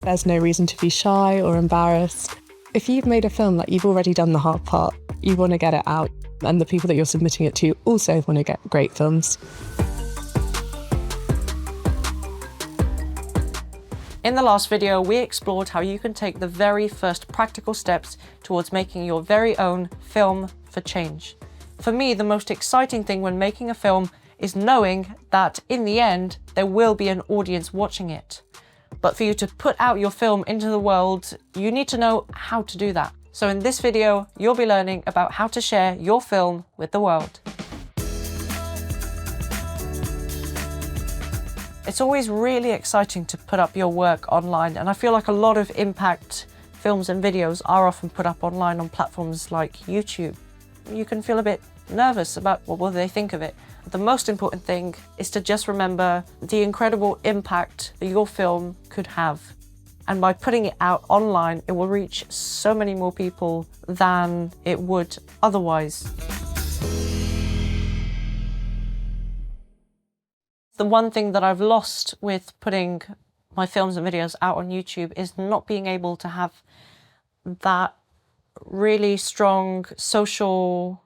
There's no reason to be shy or embarrassed. If you've made a film, you've already done the hard part. You want to get it out, and the people that you're submitting it to also want to get great films. In the last video, we explored how you can take the very first practical steps towards making your very own film for change. For me, the most exciting thing when making a film is knowing that in the end, there will be an audience watching it. But for you to put out your film into the world, you need to know how to do that. So in this video, you'll be learning about how to share your film with the world. It's always really exciting to put up your work online, and I feel like a lot of impact films and videos are often put up online on platforms like YouTube. You can feel a bit nervous about what will they think of it. The most important thing is to just remember the incredible impact that your film could have. And by putting it out online, it will reach so many more people than it would otherwise. The one thing that I've lost with putting my films and videos out on YouTube is not being able to have that really strong social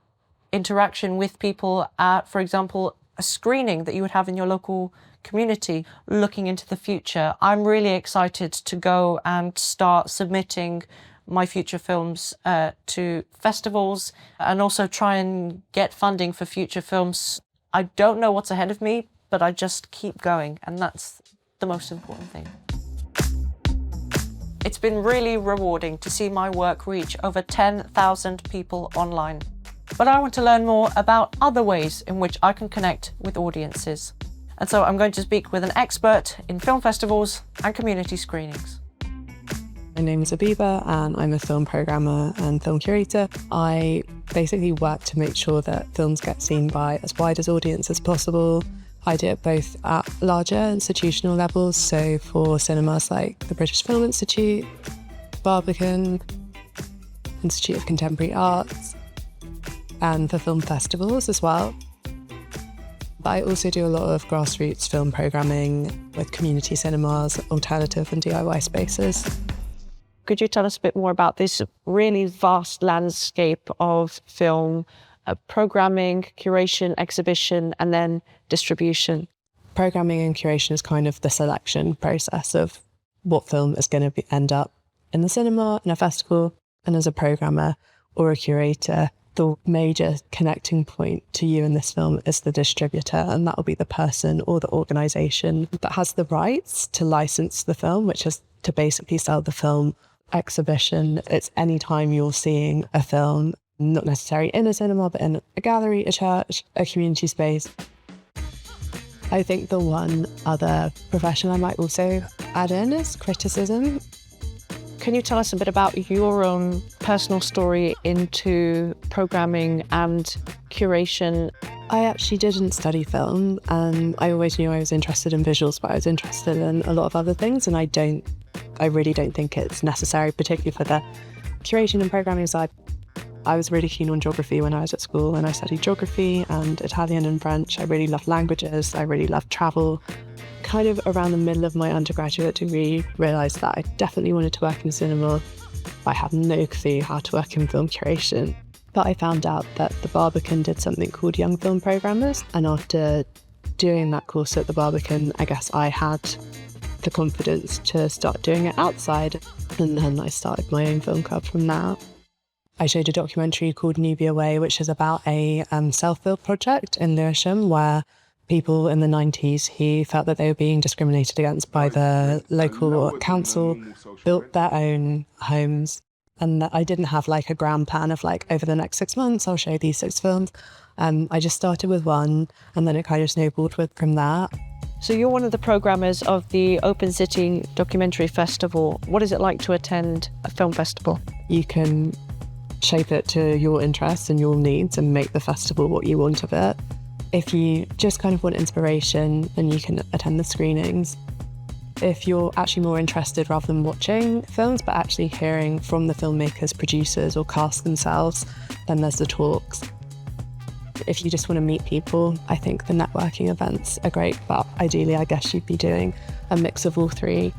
interaction with people at, for example, a screening that you would have in your local community. Looking into the future, I'm really excited to go and start submitting my future films to festivals and also try and get funding for future films. I don't know what's ahead of me, but I just keep going, and that's the most important thing. It's been really rewarding to see my work reach over 10,000 people online. But I want to learn more about other ways in which I can connect with audiences. And so I'm going to speak with an expert in film festivals and community screenings. My name is Abiba and I'm a film programmer and film curator. I basically work to make sure that films get seen by as wide an audience as possible. I do it both at larger institutional levels, so for cinemas like the British Film Institute, Barbican, Institute of Contemporary Arts, and for film festivals as well. But I also do a lot of grassroots film programming with community cinemas, alternative and DIY spaces. Could you tell us a bit more about this really vast landscape of film programming, curation, exhibition, and then distribution? Programming and curation is kind of the selection process of what film is going to end up in the cinema, in a festival, and as a programmer or a curator, the major connecting point to you in this film is the distributor, and that will be the person or the organisation that has the rights to license the film, which is to basically sell the film. Exhibition, it's any time you're seeing a film, not necessarily in a cinema, but in a gallery, a church, a community space. I think the one other profession I might also add in is criticism. Can you tell us a bit about your own personal story into programming and curation? I actually didn't study film, and I always knew I was interested in visuals, but I was interested in a lot of other things, and I really don't think it's necessary, particularly for the curation and programming side. I was really keen on geography when I was at school, and I studied geography and Italian and French. I really loved languages. I really loved travel. Kind of around the middle of my undergraduate degree, realised that I definitely wanted to work in cinema. I had no clue how to work in film curation. But I found out that the Barbican did something called Young Film Programmers. And after doing that course at the Barbican, I guess I had the confidence to start doing it outside. And then I started my own film club from there. I showed a documentary called Nubia Way, which is about a self-build project in Lewisham where people in the 90s who felt that they were being discriminated against by the local council built their own homes. And I didn't have a grand plan of over the next 6 months, I'll show these 6 films. I just started with one, and then it kind of snowballed from there. So you're one of the programmers of the Open City Documentary Festival. What is it like to attend a film festival? You can shape it to your interests and your needs and make the festival what you want of it. If you just kind of want inspiration, then you can attend the screenings. If you're actually more interested rather than watching films, but actually hearing from the filmmakers, producers or cast themselves, then there's the talks. If you just want to meet people, I think the networking events are great, but ideally I guess you'd be doing a mix of all three.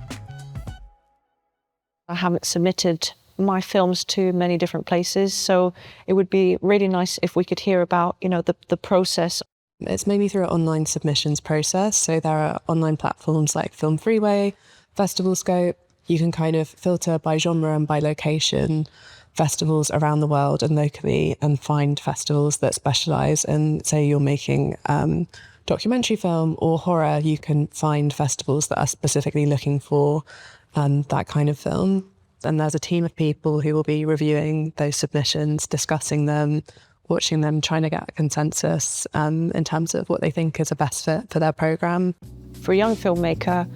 I haven't submitted my films to many different places, so it would be really nice if we could hear about, the process. It's mainly through an online submissions process. So there are online platforms like Film Freeway, Festival Scope. You can kind of filter by genre and by location festivals around the world and locally and find festivals that specialise in, say you're making documentary film or horror, you can find festivals that are specifically looking for that kind of film. And there's a team of people who will be reviewing those submissions, discussing them, watching them, trying to get a consensus in terms of what they think is a best fit for their programme. For a young filmmaker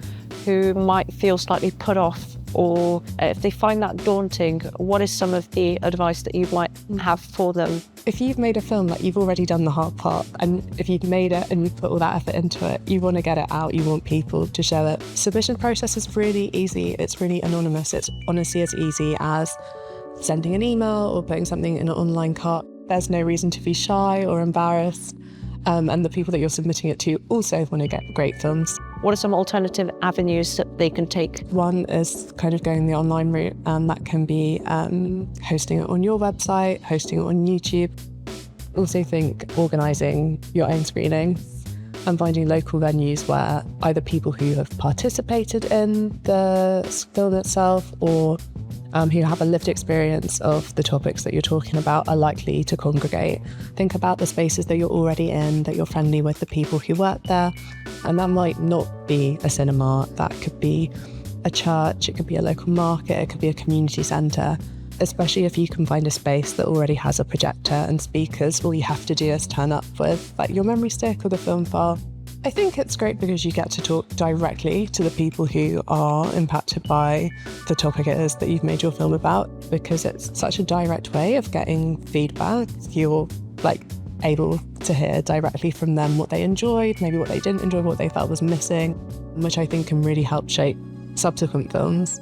who might feel slightly put off, or if they find that daunting, what is some of the advice that you might have for them? If you've made a film, like, you've already done the hard part, and if you've made it and you've put all that effort into it, you want to get it out, you want people to share it. Submission process is really easy, it's really anonymous, it's honestly as easy as sending an email or putting something in an online cart. There's no reason to be shy or embarrassed, and the people that you're submitting it to also want to get great films. What are some alternative avenues that they can take? One is kind of going the online route, and that can be hosting it on your website, hosting it on YouTube. Also think organising your own screenings and finding local venues where either people who have participated in the film itself or who have a lived experience of the topics that you're talking about are likely to congregate. Think about the spaces that you're already in, that you're friendly with the people who work there. And that might not be a cinema, that could be a church, it could be a local market, it could be a community centre. Especially if you can find a space that already has a projector and speakers, all you have to do is turn up with like your memory stick or the film file. I think it's great because you get to talk directly to the people who are impacted by the topic it is that you've made your film about, because it's such a direct way of getting feedback. You're able to hear directly from them what they enjoyed, maybe what they didn't enjoy, what they felt was missing, which I think can really help shape subsequent films.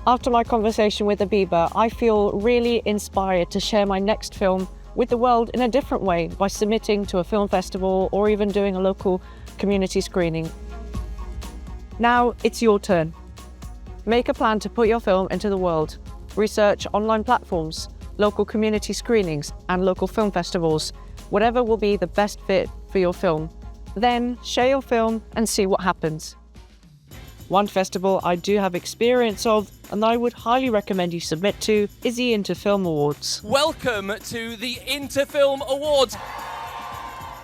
After my conversation with Abiba, I feel really inspired to share my next film with the world in a different way by submitting to a film festival or even doing a local community screening. Now it's your turn. Make a plan to put your film into the world. Research online platforms, local community screenings and local film festivals, whatever will be the best fit for your film. Then share your film and see what happens. One festival I do have experience of and I would highly recommend you submit to is the Interfilm Awards. Welcome to the Interfilm Awards.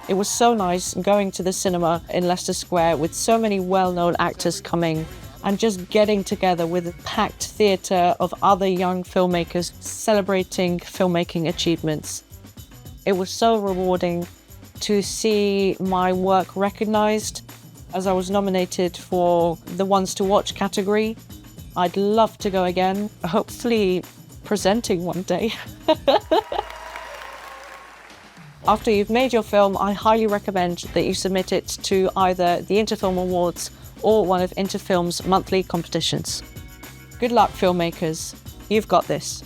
It was so nice going to the cinema in Leicester Square with so many well-known actors coming and just getting together with a packed theatre of other young filmmakers celebrating filmmaking achievements. It was so rewarding to see my work recognised as I was nominated for the Ones to Watch category. I'd love to go again, hopefully presenting one day. After you've made your film, I highly recommend that you submit it to either the Interfilm Awards or one of Interfilm's monthly competitions. Good luck, filmmakers. You've got this.